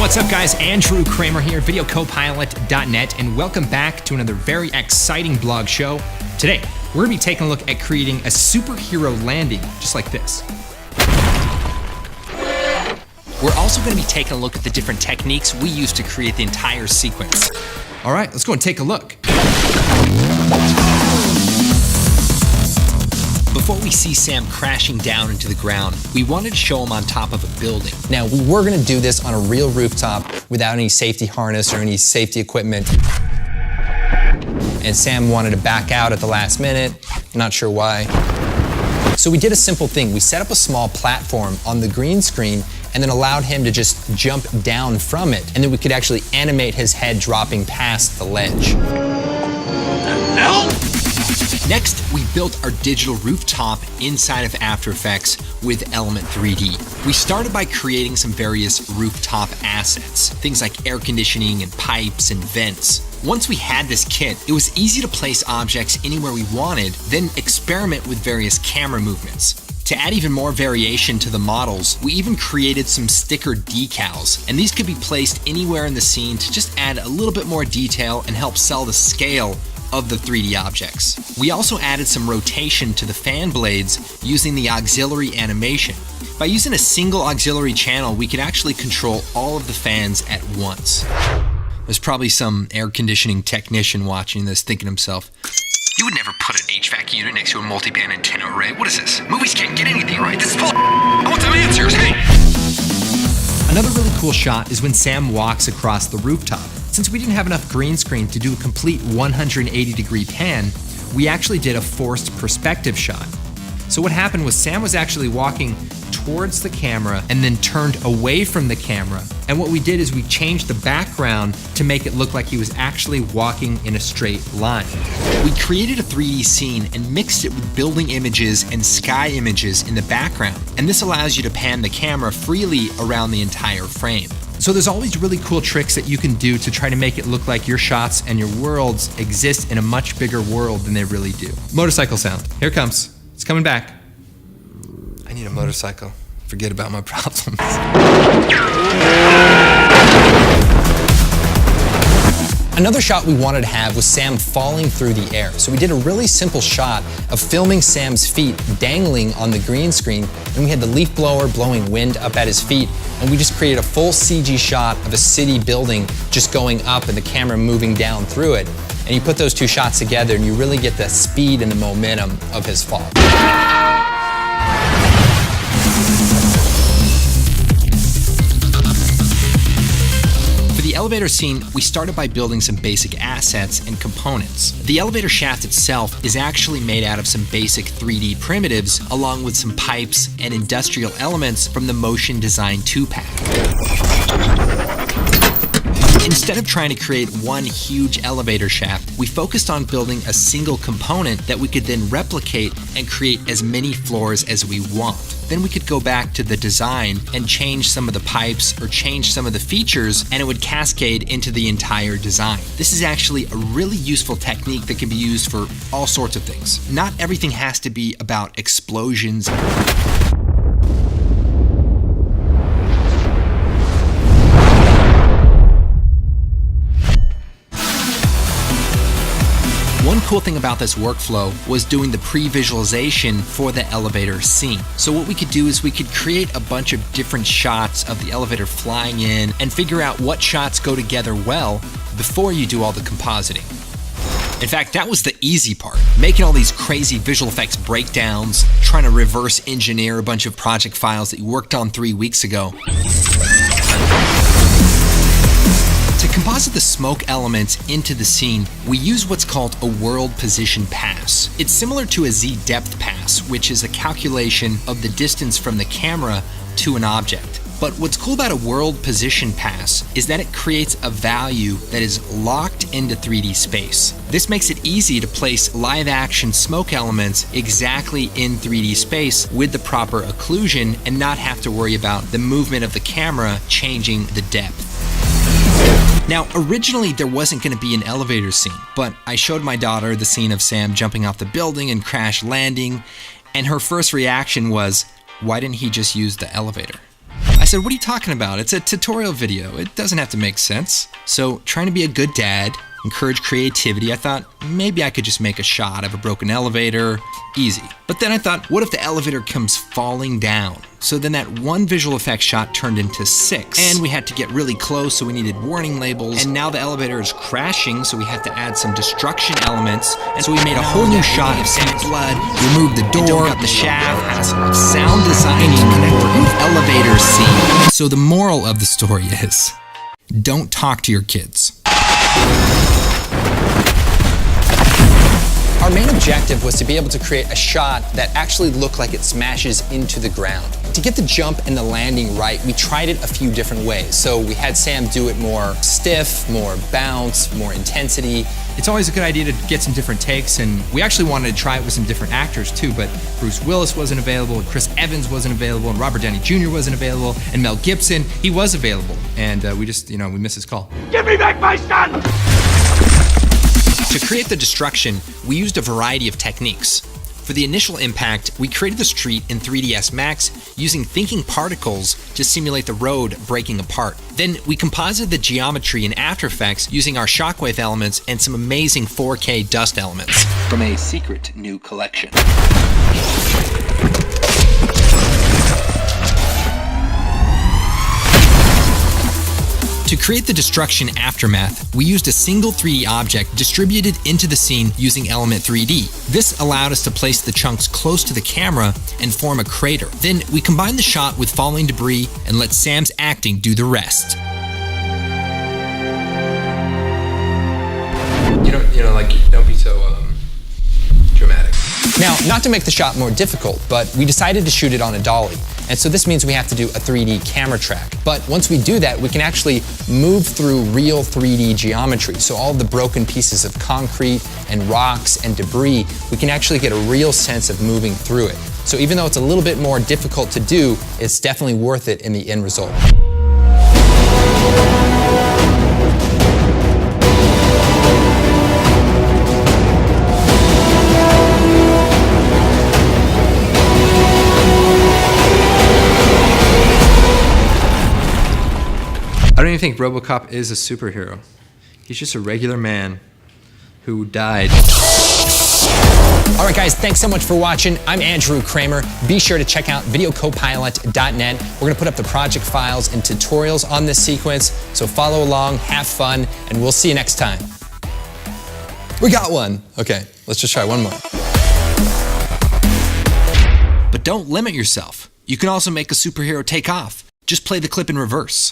What's up, guys? Andrew Kramer here, videocopilot.net, and welcome back to another very exciting blog show. Today, we're going to be taking a look at creating a superhero landing, just like this. We're also going to be taking a look at the different techniques we use to create the entire sequence. All right, let's go and take a look. Before we see Sam crashing down into the ground, we wanted to show him on top of a building. Now, we were gonna do this on a real rooftop without any safety harness or any safety equipment. And Sam wanted to back out at the last minute, not sure why. So we did a simple thing. We set up a small platform on the green screen and then allowed him to just jump down from it. And then we could actually animate his head dropping past the ledge. Next, we built our digital rooftop inside of After Effects with Element 3D. We started by creating some various rooftop assets, things like air conditioning and pipes and vents. Once we had this kit, it was easy to place objects anywhere we wanted, then experiment with various camera movements. To add even more variation to the models, we even created some sticker decals, and these could be placed anywhere in the scene to just add a little bit more detail and help sell the scale of the 3D objects. We also added some rotation to the fan blades using the auxiliary animation. By using a single auxiliary channel, we could actually control all of the fans at once. There's probably some air conditioning technician watching this thinking to himself, "You would never put an HVAC unit next to a multi-band antenna array. What is this? Movies can't get anything right. This is bull. I want some answers, hey!" Another really cool shot is when Sam walks across the rooftop. Since we didn't have enough green screen to do a complete 180-degree pan, we actually did a forced perspective shot. So what happened was Sam was actually walking towards the camera and then turned away from the camera. And what we did is we changed the background to make it look like he was actually walking in a straight line. We created a 3D scene and mixed it with building images and sky images in the background. And this allows you to pan the camera freely around the entire frame. So there's always really cool tricks that you can do to try to make it look like your shots and your worlds exist in a much bigger world than they really do. Motorcycle sound. Here it comes. It's coming back. I need a motorcycle. Forget about my problems. Another shot we wanted to have was Sam falling through the air. So we did a really simple shot of filming Sam's feet dangling on the green screen, and we had the leaf blower blowing wind up at his feet, and we just created a full CG shot of a city building just going up and the camera moving down through it. And you put those two shots together and you really get the speed and the momentum of his fall. The elevator scene, we started by building some basic assets and components. The elevator shaft itself is actually made out of some basic 3D primitives along with some pipes and industrial elements from the Motion Design 2-pack. Instead of trying to create one huge elevator shaft, we focused on building a single component that we could then replicate and create as many floors as we want. Then we could go back to the design and change some of the pipes or change some of the features, and it would cascade into the entire design. This is actually a really useful technique that can be used for all sorts of things. Not everything has to be about explosions. One cool thing about this workflow was doing the pre-visualization for the elevator scene. So what we could do is we could create a bunch of different shots of the elevator flying in and figure out what shots go together well before you do all the compositing. In fact, that was the easy part. Making all these crazy visual effects breakdowns, trying to reverse engineer a bunch of project files that you worked on 3 weeks ago. To composite the smoke elements into the scene, we use what's called a world position pass. It's similar to a Z-depth pass, which is a calculation of the distance from the camera to an object. But what's cool about a world position pass is that it creates a value that is locked into 3D space. This makes it easy to place live action smoke elements exactly in 3D space with the proper occlusion and not have to worry about the movement of the camera changing the depth. Now, originally there wasn't going to be an elevator scene, but I showed my daughter the scene of Sam jumping off the building and crash landing, and her first reaction was, why didn't he just use the elevator? I said, what are you talking about? It's a tutorial video. It doesn't have to make sense. So trying to be a good dad, encourage creativity, I thought maybe I could just make a shot of a broken elevator. Easy. But then I thought, what if the elevator comes falling down? So then that one visual effects shot turned into 6. And we had to get really close, so we needed warning labels. And now the elevator is crashing, so we have to add some destruction elements. And so we made a whole new shot of Sam's blood, removed the door, got the shaft, sound designing for elevator scene. So the moral of the story is, don't talk to your kids. Our main objective was to be able to create a shot that actually looked like it smashes into the ground. To get the jump and the landing right, we tried it a few different ways. So we had Sam do it more stiff, more bounce, more intensity. It's always a good idea to get some different takes, and we actually wanted to try it with some different actors too, but Bruce Willis wasn't available, and Chris Evans wasn't available, and Robert Downey Jr. wasn't available, and Mel Gibson, he was available, and we just, we missed his call. Give me back my son! To create the destruction, we used a variety of techniques. For the initial impact, we created the street in 3ds Max using thinking particles to simulate the road breaking apart. Then we composited the geometry in After Effects using our shockwave elements and some amazing 4K dust elements from a secret new collection. To create the destruction aftermath, we used a single 3D object distributed into the scene using Element 3D. This allowed us to place the chunks close to the camera and form a crater. Then we combined the shot with falling debris and let Sam's acting do the rest. Don't be so dramatic. Now, not to make the shot more difficult, but we decided to shoot it on a dolly. And so this means we have to do a 3D camera track. But once we do that, we can actually move through real 3D geometry. So all the broken pieces of concrete and rocks and debris, we can actually get a real sense of moving through it. So even though it's a little bit more difficult to do, it's definitely worth it in the end result. I don't even think RoboCop is a superhero. He's just a regular man who died. All right, guys, thanks so much for watching. I'm Andrew Kramer. Be sure to check out videocopilot.net. We're going to put up the project files and tutorials on this sequence, so follow along, have fun, and we'll see you next time. We got one. Okay, let's just try one more. But don't limit yourself. You can also make a superhero take off. Just play the clip in reverse.